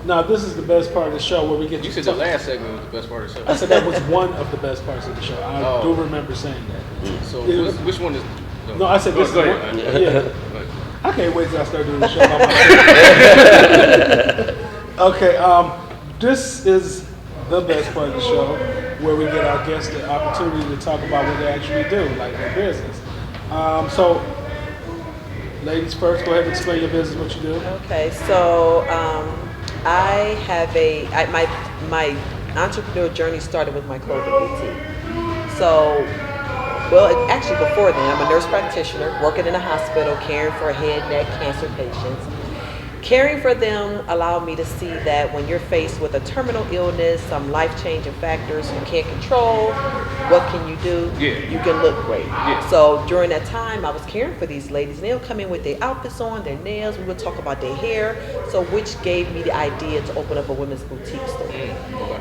Now, this is the best part of the show where we get You to said the last segment was the best part of the show. I said that was one of the best parts of the show. I do remember saying that. So Yeah. which one is? No, I said this is go one. ahead. Yeah. I can't wait till I start doing the show by myself. Okay, this is the best part of the show where we get our guests the opportunity to talk about what they actually do, like their business. So, ladies first, go ahead and explain your business, what you do. Okay, so I have my entrepreneurial journey started with my clothing boutique. So, actually before then, I'm a nurse practitioner working in a hospital, caring for head, neck cancer patients. Caring for them allowed me to see that when you're faced with a terminal illness, some life-changing factors you can't control, what can you do? Yeah. You can look great. Yeah. So during that time, I was caring for these ladies. They'll come in with their outfits on, their nails. We would talk about their hair. So which gave me the idea to open up a women's boutique store. Okay.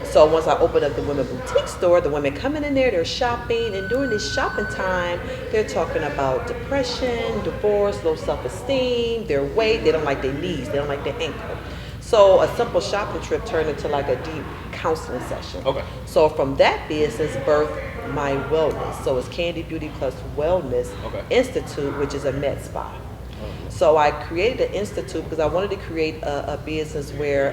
So once I opened up the women's boutique store, the women coming in there, they're shopping, and during this shopping time, they're talking about depression, divorce, low self-esteem, their weight. They don't like their knees. They don't like their ankle. So a simple shopping trip turned into like a deep counseling session. Okay. So from that business birthed my wellness. So it's Candy Beauty Plus Wellness Institute, which is a med spa. So I created an institute because I wanted to create a business where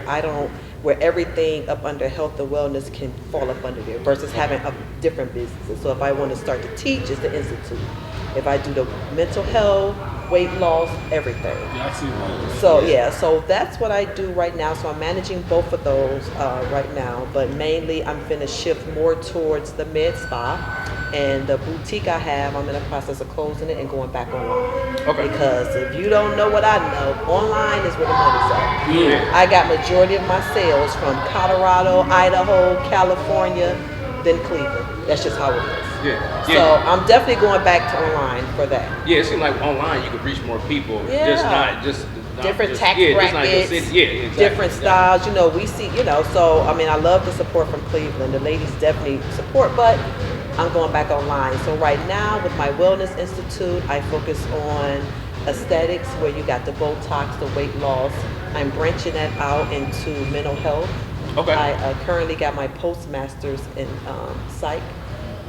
where everything up under health and wellness can fall up under there versus having different businesses. So if I want to start to teach, it's the institute. If I do the mental health, weight loss, everything. Yeah, I see one. So that's what I do right now. So I'm managing both of those right now, but mainly I'm going to shift more towards the med spa. And the boutique I have, I'm in the process of closing it and going back online. Okay. Because if you don't know what I know, online is where the money's at. Yeah. I got majority of my sales from Colorado, Idaho, California, then Cleveland. That's just how it is. Yeah. So I'm definitely going back to online for that. Yeah, it seems like online you could reach more people. Yeah. Just not Different just, tax yeah, brackets, exactly. different styles. You know, we see, so I mean, I love the support from Cleveland. The ladies definitely support, but I'm going back online. So right now with my Wellness Institute, I focus on aesthetics where you got the Botox, the weight loss. I'm branching that out into mental health. Okay. I currently got my postmasters in psych,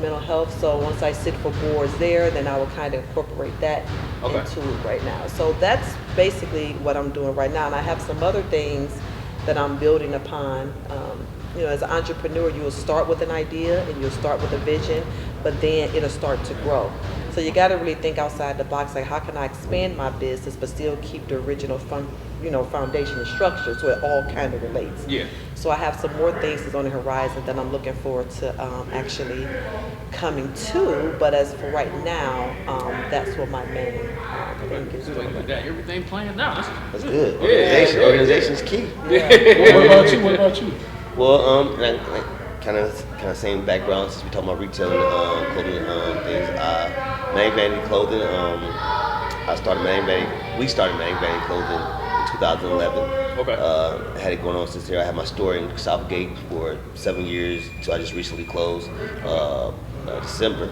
mental health. So once I sit for boards there, then I will kind of incorporate that into it right now. So that's basically what I'm doing right now. And I have some other things that I'm building upon. As an entrepreneur, you will start with an idea and you'll start with a vision, but then it'll start to grow. So you got to really think outside the box, like how can I expand my business but still keep the original foundation and structure, so it all kind of relates. Yeah. So I have some more things that's on the horizon that I'm looking forward to actually coming to. But as for right now, that's what my main thing is doing. You got everything planned now. That's good. Yeah. Organization's key. Yeah. What about you? Well, kind of same background since we talking about retailing, clothing, things. Mang Vanity Clothing. We started Mang Vanity Clothing in 2011. Okay. I had it going on since there. I had my store in Southgate for 7 years, so I just recently closed December.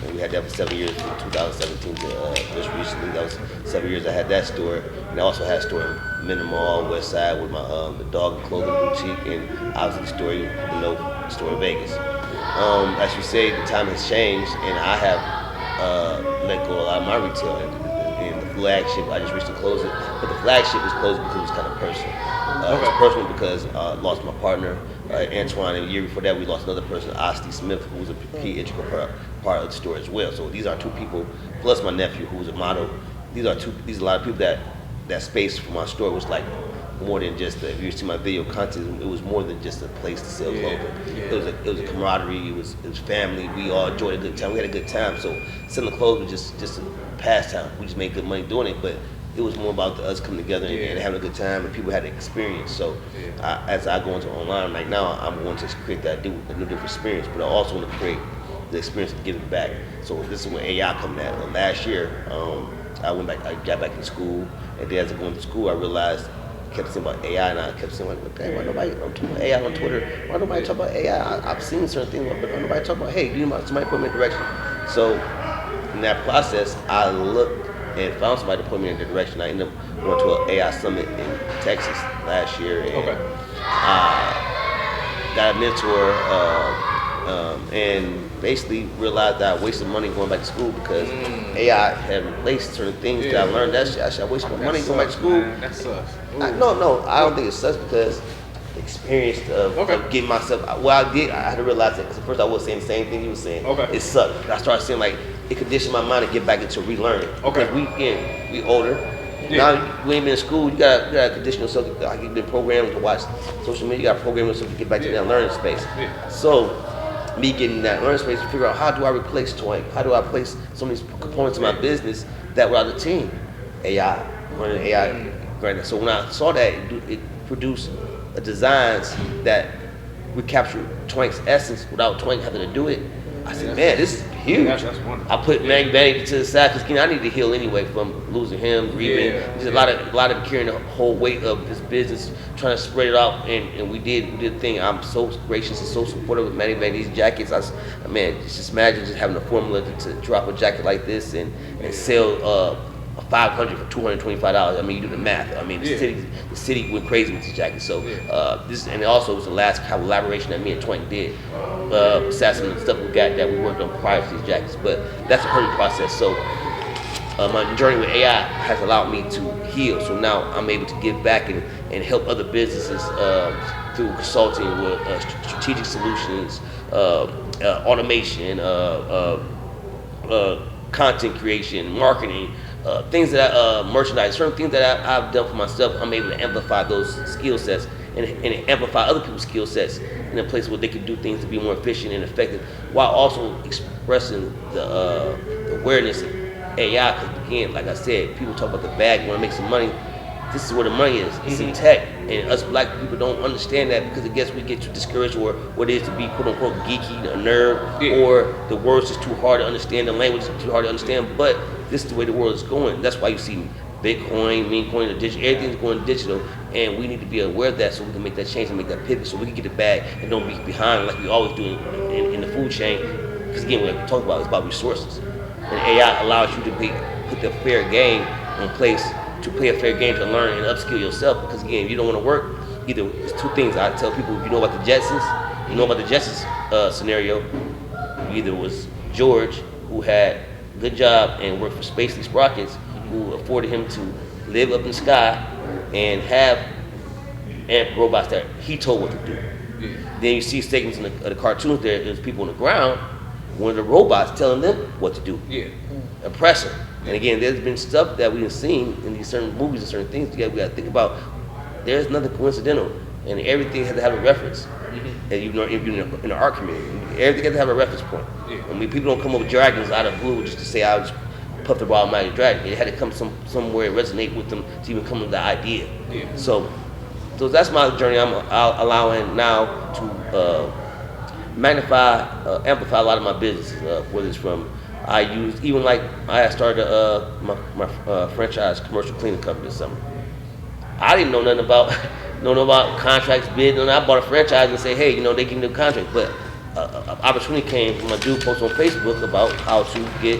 And we had that for 7 years from 2017 to just recently. That was 7 years I had that store. And I also had a store in Minter Mall, West Side, with my the dog and clothing boutique, and obviously the store in Vegas. As you say, the time has changed, and I have let go a lot of my retail. And the flagship, I just recently closed it, but the flagship was closed because it was kind of personal. It was personal because I lost my partner, Antoine, and a year before that we lost another person, Osti Smith, who was a key integral part of the store as well. So these are two people, plus my nephew, who was a model. These are a lot of people that space for my store was like more than just if you see my video content, it was more than just a place to sell clothing. Yeah. It was a camaraderie. It was family. We all enjoyed a good time. We had a good time. So selling clothes was just a pastime. We just made good money doing it, but it was more about us coming together and having a good time, and people had an experience. So as I go into online right now, I'm going to create a new different experience, but I also want to create the experience of giving back. So this is where AI coming at. Last year, I got back in school, and then as I go into school, I realized I kept saying about AI, and I kept saying, like, hey, why nobody talking about AI on Twitter? Why nobody talk about AI? I've seen certain things, but why nobody talk about, hey, somebody put me in direction. So in that process, I looked and found somebody to put me in the direction. I ended up going to an AI summit in Texas last year, and Okay. got a mentor, and basically realized that I wasted money going back to school because AI had replaced certain things that I learned. That shit, I wasted my money going back to school. Man, that sucks. No, I don't think it sucks because the experience of getting myself. Well, I had to realize that because at first I was saying the same thing you were saying. Okay. It sucked. I started saying like it conditioned my mind to get back into relearning. Okay. Because we older. Yeah. Now you ain't been in school. You gotta condition yourself. Like you've been programmed to watch social media. You gotta program yourself to get back to that learning space. Yeah. So me getting in that learning space to figure out how do I replace Twank? How do I place some of these components of my business that without the team? AI, running AI. Granted. So when I saw that, it produced designs that would capture Twank's essence without Twank having to do it. I said, man, this is huge. That's wonderful. I put Manny Banny to the side because I needed to heal anyway from losing him, grieving. There's a lot of carrying the whole weight of his business, trying to spread it out, and we did the thing. I'm so gracious and so supportive of Manny Banny's jackets. Man, just imagine just having a formula to drop a jacket like this and sell 500 for $225. I mean, you do the math. I mean, the city went crazy with this jacket. So this, and it also was the last collaboration that me and Twank did. Besides some of the stuff we got that we worked on prior to these jackets, but that's a learning process. So my journey with AI has allowed me to heal. So now I'm able to give back and help other businesses through consulting with strategic solutions, automation, content creation, marketing. Things that merchandise, certain things that I've done for myself, I'm able to amplify those skill sets and amplify other people's skill sets in a place where they can do things to be more efficient and effective, while also expressing the awareness of AI. Because again, like I said, people talk about the bag, want to make some money. This is where the money is. It's in tech, and us black people don't understand that because I guess we get too discouraged, or what it is to be quote unquote geeky, a nerd, or the words is too hard to understand, the language is too hard to understand. But this is the way the world is going. That's why you see Bitcoin, meme coin, everything's going digital, and we need to be aware of that so we can make that change and make that pivot, so we can get the bag and don't be behind like we always do in the food chain. Because again, what we talk about is about resources, and AI allows you to put the fair game in place, to play a fair game, to learn and upskill yourself. Because again, if you don't want to work, either it's two things I tell people. If you know about the Jetsons, scenario, either was George, who had a good job and worked for Spacely Sprockets, who afforded him to live up in the sky and have robots that he told what to do. Then you see segments in the cartoons, there's people on the ground, one of the robots telling them what to do. Oppressor. And again, there's been stuff that we've seen in these certain movies and certain things. We got to think about, there's nothing coincidental, and everything has to have a reference. And you know, if you're in the art community, everything has to have a reference point. I mean, people don't come up with dragons out of blue just to say, I just puffed the raw mighty dragon. It had to come somewhere resonate with them to even come with the idea. So that's my journey. I'm allowing now to magnify, amplify a lot of my businesses, whether it's from I started my franchise commercial cleaning company this summer. I didn't know nothing about contracts, bidding, and I bought a franchise and say, hey, they give me the contract. But an opportunity came from a dude posted on Facebook about how to get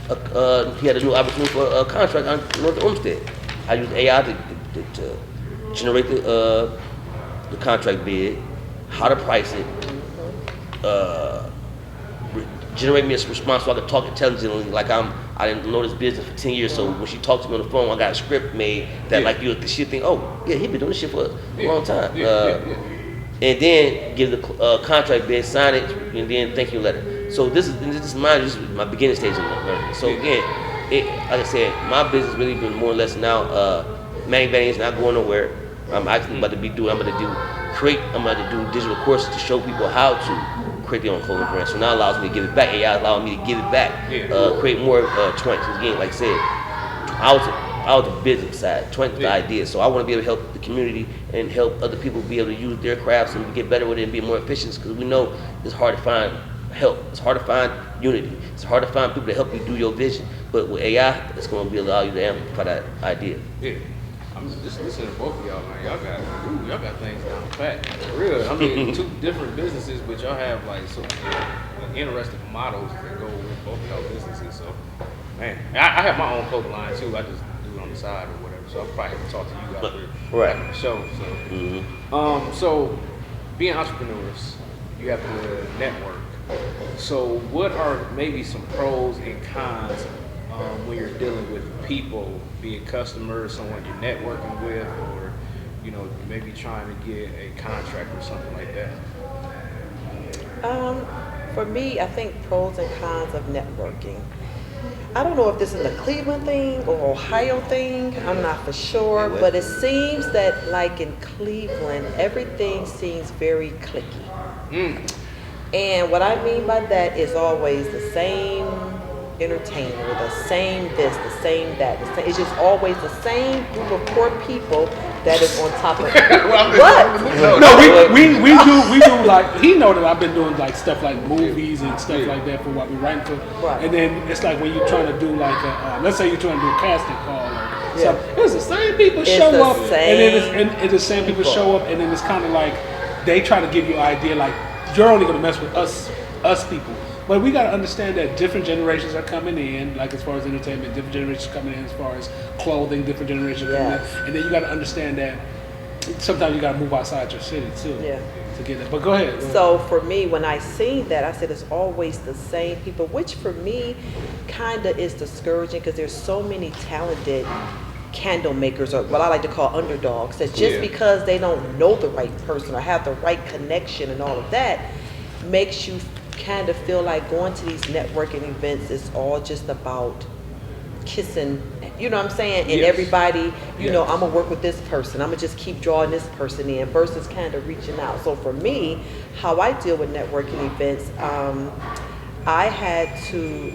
he had a new opportunity for a contract on North Olmsted. I used AI to generate the contract bid, how to price it, generate me a response so I could talk intelligently, like I didn't know this business for 10 years, so when she talked to me on the phone, I got a script made that she'd think, oh, yeah, he been doing this shit for a long time. And then give the contract bid, sign it, and then thank you letter. So this is my beginning stage of learning. So again, like I said, my business really been more or less now, Manny Banny is not going nowhere. I'm actually about to do digital courses to show people how to create their own clothing brand. So now it allows me to give it back. AI allowed me to give it back, create more Twanks. Again, like I said, I was the business side, Twank the idea. So I want to be able to help the community and help other people be able to use their crafts and get better with it and be more efficient, because we know it's hard to find help. It's hard to find unity. It's hard to find people to help you do your vision. But with AI, it's going to allow you to amplify that idea. I'm just listening to both of y'all, man. Y'all got things down pat. For real. I mean, two different businesses, but y'all have like so interesting models that go with both of y'all businesses. So, man, I have my own clothing line too. I just do it on the side or whatever. so I'll probably have to talk to you after Right. after the show. So, Mm-hmm. so being entrepreneurs, you have to network. So, what are maybe some pros and cons when you're dealing with people, be it customers, someone you're networking with, or maybe trying to get a contract or something like that? For me, I think pros and cons of networking. I don't know if this is a Cleveland thing or Ohio thing. I'm not for sure, but it seems that like in Cleveland, everything seems very cliquey. And what I mean by that is always the same entertainer, the same this, the same that. It's just always the same group of poor people that is on top of it. What? No, we do like, he know that I've been doing like stuff like movies and stuff like that for what we writing for. Right. And then it's like when you're trying to do like a, let's say you're trying to do a casting call or something, it's the same people show up, and then it's the same people show up, and then it's kind of like they try to give you an idea like you're only gonna mess with us people. But we got to understand that different generations are coming in, like as far as entertainment, different generations coming in as far as clothing, different generations coming in. And then you got to understand that sometimes you got to move outside your city too to get it. But go ahead. So for me, when I seen that, I said it's always the same people, which for me kind of is discouraging because there's so many talented candle makers, or what I like to call underdogs, that just because they don't know the right person or have the right connection and all of that makes you kind of feel like going to these networking events is all just about kissing, you know what I'm saying? And everybody, you know, I'm gonna work with this person, I'm gonna just keep drawing this person in versus kind of reaching out. So for me, how I deal with networking events, I had to,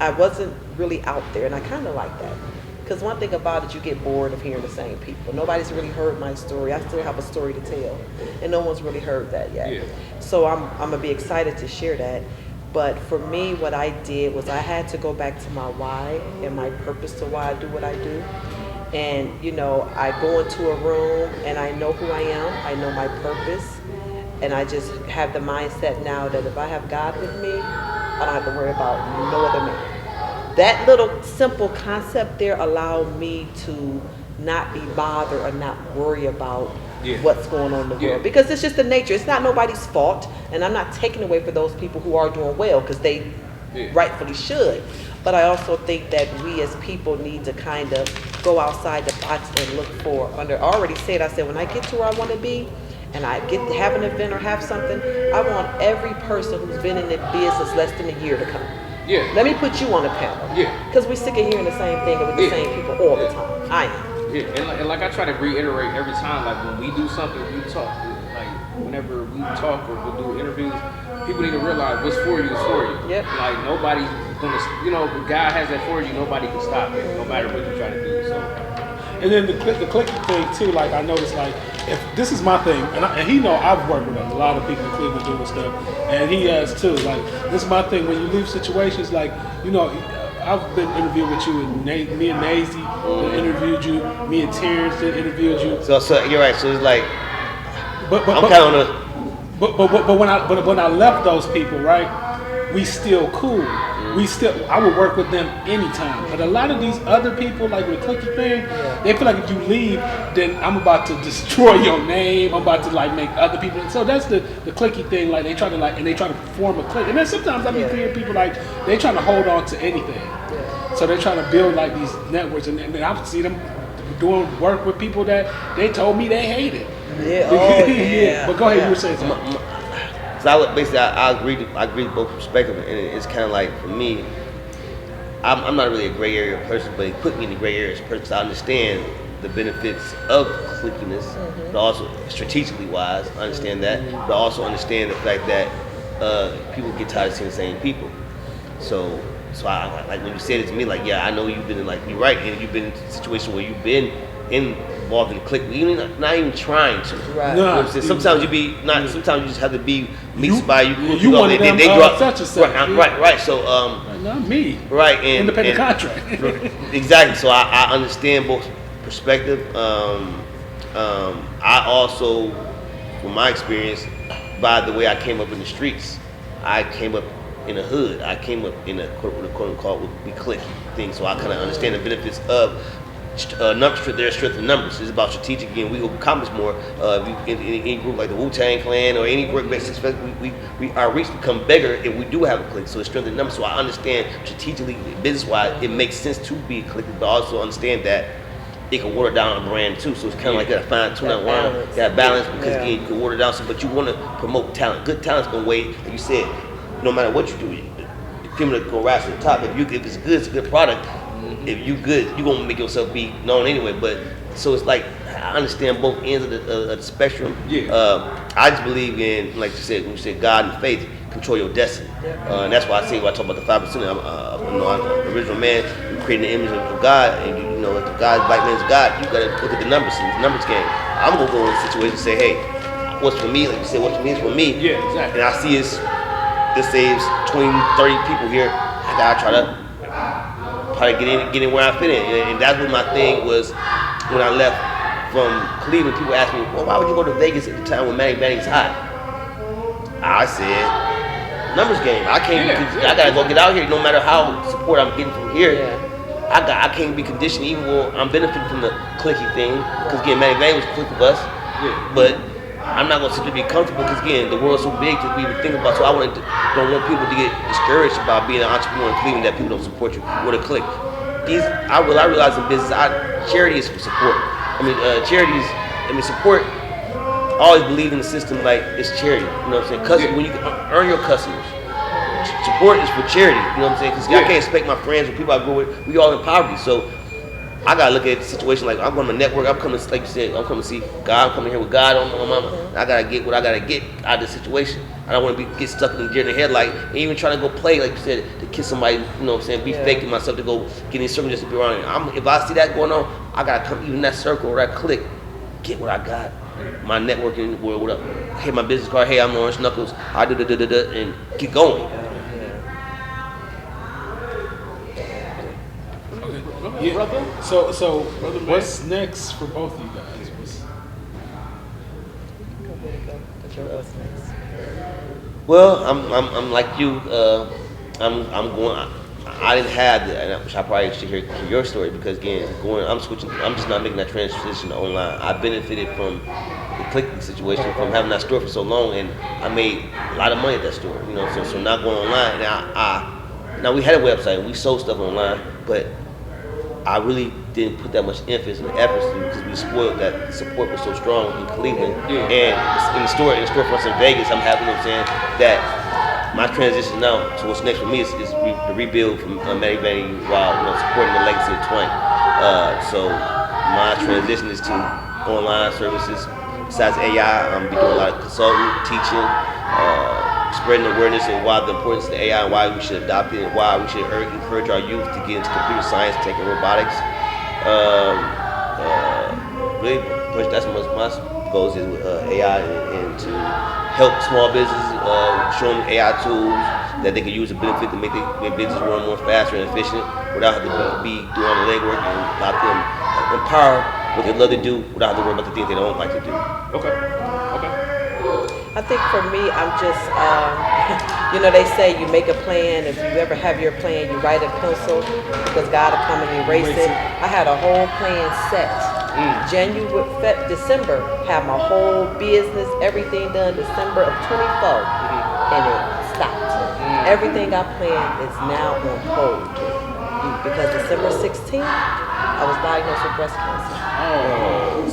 I wasn't really out there, and I kind of like that. Because one thing about it, you get bored of hearing the same people. Nobody's really heard my story. I still have a story to tell, and no one's really heard that yet. So I'm gonna be excited to share that. But for me, what I did was I had to go back to my why and my purpose to why I do what I do. And I go into a room and I know who I am. I know my purpose, and I just have the mindset now that if I have God with me, I don't have to worry about no other man. That little simple concept there allowed me to not be bothered or not worry about what's going on in the world, because it's just the nature. It's not nobody's fault, and I'm not taking away for those people who are doing well, because they rightfully should. But I also think that we as people need to kind of go outside the box and look for. I already said, when I get to where I want to be, and I get to have an event or have something, I want every person who's been in the business less than a year to come. Let me put you on a panel. Because we're sick of hearing the same thing with the same people all the time. I am. And like I try to reiterate every time, like when we do something, we talk, like whenever we talk or we do interviews, people need to realize what's for you is for you. Like nobody's gonna, if God has that for you, nobody can stop it, no matter what you try to do. So. And then the clicky thing too, like I noticed, like if this is my thing, and he know I've worked with a lot of people in Cleveland doing stuff, and he has too. Like this is my thing. When you leave situations, like I've been interviewed with you, and me and Nazy interviewed you, me and Terrence interviewed you. So you're right. So it's like, but I'm kind of on a. But when I left those people, right, we still cool. I would work with them anytime. But a lot of these other people, like with the clicky thing, they feel like if you leave, then I'm about to destroy your name. I'm about to like make other people. So that's the clicky thing. Like they try to form a clique. And then sometimes I be hearing people like they trying to hold on to anything. So they're trying to build like these networks, and I see them doing work with people that they told me they hated. But go ahead, you were saying something. So I agree with both perspectives, and it's kind of like for me, I'm not really a gray area person, but it put me in the gray areas because I understand the benefits of clickiness, but also strategically wise, I understand that, but I also understand the fact that people get tired of seeing the same people. So I like when you said it to me, like I know you've been in, like you're right, and you've been in a situation where you've been involved in the clique, even not even trying to. Right. No, sometimes you be not. Sometimes you just have to be meets by you. You one of them, they grow up. such and such. Right. So not me. Right, and independent contract. Exactly. So I understand both perspective. I also, from my experience, by the way I came up in the streets, I came up in the hood. I came up in a quote unquote would be clique thing. So I kind of understand the benefits of their strength in numbers. It's about strategic, and we will accomplish more. In any group like the Wu-Tang Clan or any group, our reach become bigger if we do have a clique. So it's strength in numbers. So I understand strategically, business-wise, it makes sense to be a clique, but also understand that it can water down a brand too. So it's kind of like that fine tune-out line, that balance, because again, you can water down some, but you want to promote talent. Good talent's gonna weigh, like you said, no matter what you do, the criminal gonna rise to the top. If it's good, it's a good product. If you good, you gonna make yourself be known anyway. But so it's like I understand both ends of the spectrum. I just believe in, like you said, when you said God and faith control your destiny, and that's why I say when I talk about the 5%. I'm an original man, creating the image of God, and you know, if God, black man's God, you gotta look at the numbers. It's a numbers game. I'm gonna go in a situation and say, hey, what's for me? Like you said, what's for me is for me. Yeah, exactly. And I see this saves 20, 30 people here. I gotta try to get in where I fit in. And that's what my thing was when I left from Cleveland. People asked me, well, why would you go to Vegas at the time when Manny Manning's hot? I said, numbers game. I gotta go get out here no matter how support I'm getting from here. I can't be conditioned even when I'm benefiting from the clicky thing. Because again, Manny Manning was click of us. But I'm not gonna sit there and be comfortable because again, the world's so big to even think about. So I don't want people to get discouraged about being an entrepreneur in Cleveland that people don't support you with a click. I realize in business, charity is for support. Support. I always believe in the system like it's charity. You know what I'm saying? When you earn your customers, support is for charity. You know what I'm saying? Because I can't expect my friends or people I grew with. We all in poverty, so I gotta look at the situation like I'm going to network. I'm coming, like you said, I'm coming to see God. I'm coming here with God on my mama. I gotta get what I gotta get out of the situation. I don't want to get stuck in the deer in the headlight and even trying to go play, like you said, to kiss somebody. You know what I'm saying? Be faking myself to go get in circle just to be around it. If I see that going on, I gotta come even in that circle or that click, get what I got. My networking, what up? Hey, my business card. Hey, I'm Orange Knuckles. I do and keep going. So what's next for both of you guys? What's next? Well, I'm like you. I'm going. I didn't have that, which I probably should hear your story because again, I'm switching. I'm just not making that transition to online. I benefited from the clicking situation, from having that store for so long, and I made a lot of money at that store. You know, so not going online. Now we had a website and we sold stuff online, but I really didn't put that much emphasis and effort because we spoiled that the support was so strong in Cleveland and in the store for us in Vegas. I'm happy, you know what I'm saying, that my transition now. So what's next for me is the rebuild from Manny while supporting the legacy of Twang. So my transition is to online services. Besides AI, I'm be doing a lot of consulting, teaching, spreading awareness and why the importance of the AI and why we should adopt it and why we should encourage our youth to get into computer science, tech, and robotics. Really, that's what my goals is with AI and to help small businesses, show them AI tools that they can use to benefit to make their business run more faster and efficient without having to be doing all the legwork and allow them empower what they love to do without having to worry about the things they don't like to do. Okay. I think for me, I'm just, they say you make a plan. If you ever have your plan, you write a pencil because God will come and erase it. I had a whole plan set. December, had my whole business, everything done December of 24, and it stopped. Everything I planned is now on hold because December 16th, I was diagnosed with breast cancer.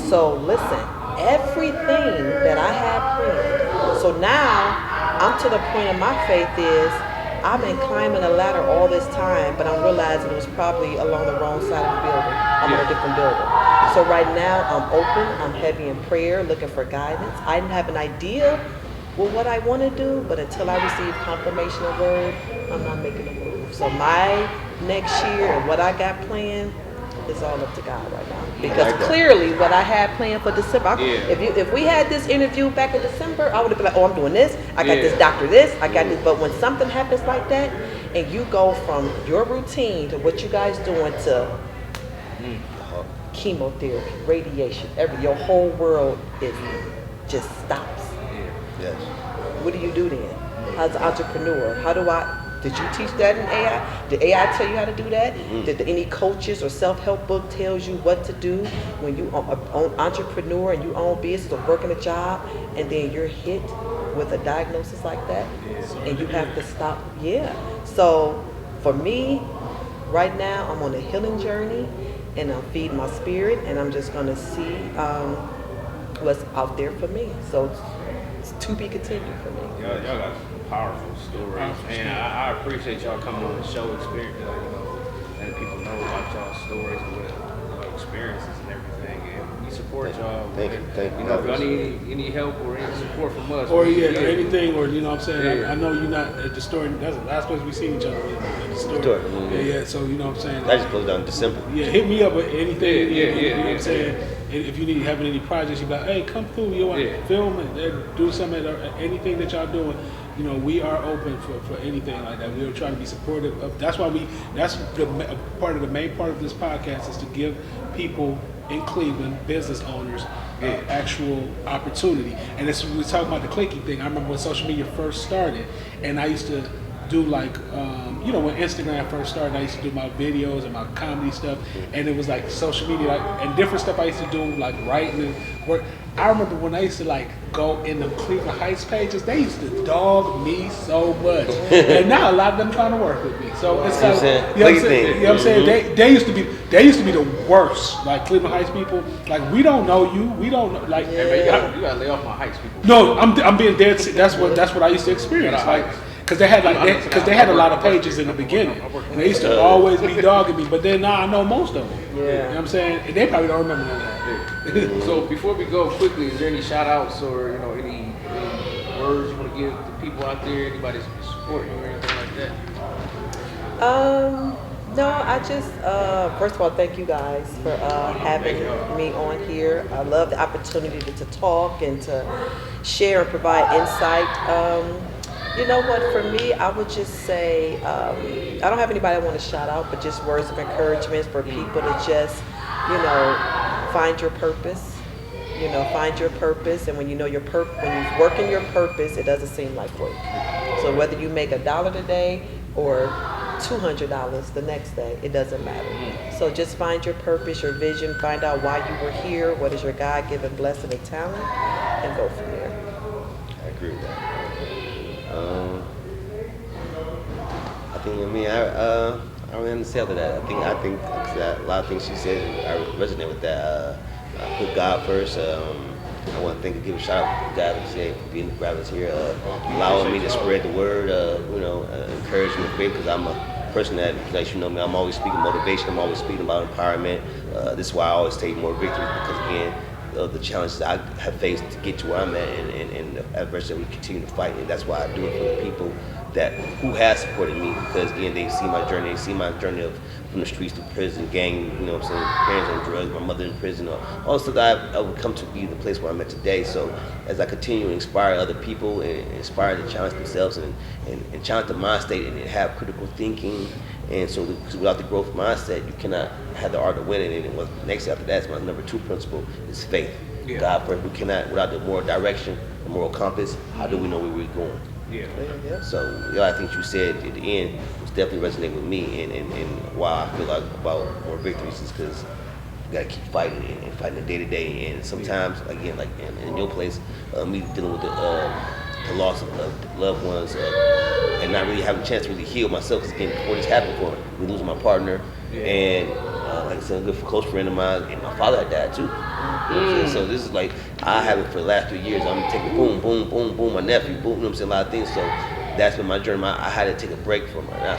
So listen, everything that I had planned. So now I'm to the point in my faith is I've been climbing a ladder all this time, but I'm realizing it was probably along the wrong side of the building. I'm in a different building. So right now I'm open, I'm heavy in prayer, looking for guidance. I didn't have an idea what I want to do, but until I receive confirmation of word, I'm not making a move. So my next year and what I got planned, it's all up to God right now. Because clearly what I had planned for December, if we had this interview back in December, I would have been like, oh, I'm doing this, I got this doctor this, I got this. But when something happens like that, and you go from your routine to what you guys doing to chemotherapy, radiation, your whole world just stops. Yes. What do you do then? As an entrepreneur, how do I Did you teach that in AI? Did AI tell you how to do that? Did any coaches or self-help book tells you what to do when you are an entrepreneur and you own business or working a job, and then you're hit with a diagnosis like that, and you have to stop? Yeah. So for me, right now, I'm on a healing journey, and I'm feeding my spirit, and I'm just gonna see what's out there for me. So it's to be continued for me. Y'all got powerful stories, and I appreciate y'all coming on the show, experience, letting people know about y'all's stories and what experiences and everything. And we support y'all. Thank you. If y'all need any help or any support from us, Or anything, or you know what I'm saying? I know you're not at the store. That's the last place we seen each other at the store. Yeah, so you know what I'm saying? That just closed down in December. Yeah, hit me up with anything. Yeah, you know what I'm saying? And if you need having any projects, you be like, hey, come through. You want to film and do something, anything that y'all doing. You know, we are open for anything like that. We are trying to be supportive of. That's why that's part of the main part of this podcast is to give people in Cleveland, business owners, actual opportunity. And this, we were talking about the clicky thing. I remember when social media first started, and I used to do like, when Instagram first started, I used to do my videos and my comedy stuff, and it was like social media, and different stuff I used to do, like writing and work. I remember when I used to like go in the Cleveland Heights pages, they used to dog me so much, and now a lot of them trying to work with me. So it's kind of, you know what I'm saying? They used to be the worst. Like Cleveland Heights people, like we don't know you, we don't know, like. Hey, man, you gotta lay off my Heights people. No, I'm being dead. That's what I used to experience. Like, because they had they had a lot of pages in the beginning, and they used to always be dogging me. But then now I know most of them. Yeah. You know what I'm saying? And they probably don't remember none of that. So before we go quickly, is there any shout outs or any words you want to give to people out there? Anybody supporting you or anything like that? No, I just first of all, thank you guys for having me on here. I love the opportunity to talk and to share and provide insight. You know what, for me, I would just say, I don't have anybody I want to shout out, but just words of encouragement for people to just, find your purpose. Find your purpose, and when you know your when you work in your purpose, it doesn't seem like work. So whether you make $1 today or $200 the next day, it doesn't matter. So just find your purpose, your vision, find out why you were here, what is your God-given blessing and talent, and go from there. I agree with that. I don't really understand after that. I think a lot of things she said, I resonate with that. I put God first. I want to give a shout out to God for being the grabbers here, allowing me to spread the word, encouragement, faith, because I'm a person that, like you know me, I'm always speaking motivation, I'm always speaking about empowerment. This is why I always take more victories, because again, the challenges I have faced to get to where I'm at, and the adversity we continue to fight, and that's why I do it for the people who has supported me, because again, they see my journey, from the streets to prison, gang, parents on drugs, my mother in prison, all the stuff that I would come to be the place where I'm at today. So as I continue to inspire other people and inspire to challenge themselves and challenge the mind state and have critical thinking, and so because without the growth mindset, you cannot have the art of winning. And next after that is my number 2 principle is faith. Yeah. God first. We cannot, without the moral direction, the moral compass, how do we know where we're going? Yeah. So I think you said at the end was definitely resonate with me, and why I feel like about more victories is because you gotta keep fighting and fighting the day to day. And sometimes, again, like in your place, me dealing with the loss of loved ones, and not really having a chance to really heal myself. Because again, before this happened, for me losing my partner, and like I said, a good close friend of mine, and my father had died too. So this is like, I have it for the last 3 years. I'm taking boom, boom, boom, boom, my nephew, boom, a lot of things. So that's been my journey. I had to take a break from her.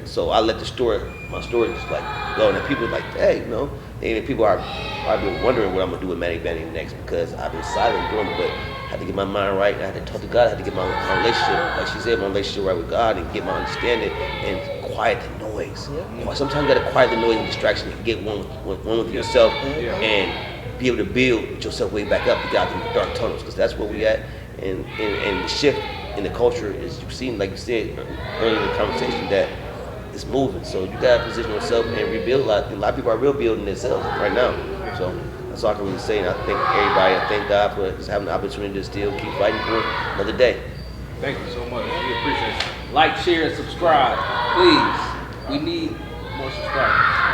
So I let my story just like go. And people like, hey, and people are probably wondering what I'm gonna do with Manic Vanity next, because I've been silent doing it, but I had to get my mind right. I had to talk to God. I had to get my relationship, like she said, my relationship right with God, and get my understanding and quiet the noise. Yeah. Sometimes you gotta quiet the noise and distraction and get one with yourself and be able to build yourself way back up to get out the dark tunnels, because that's where we at. And the shift in the culture is, you've seen, like you said earlier in the conversation, that it's moving. So you gotta position yourself and rebuild. A lot of people are rebuilding themselves right now. So that's all I can really say. And I thank everybody. I thank God for just having the opportunity to still keep fighting for another day. Thank you so much. We appreciate you. Like, share, and subscribe. Please. We need more subscribers.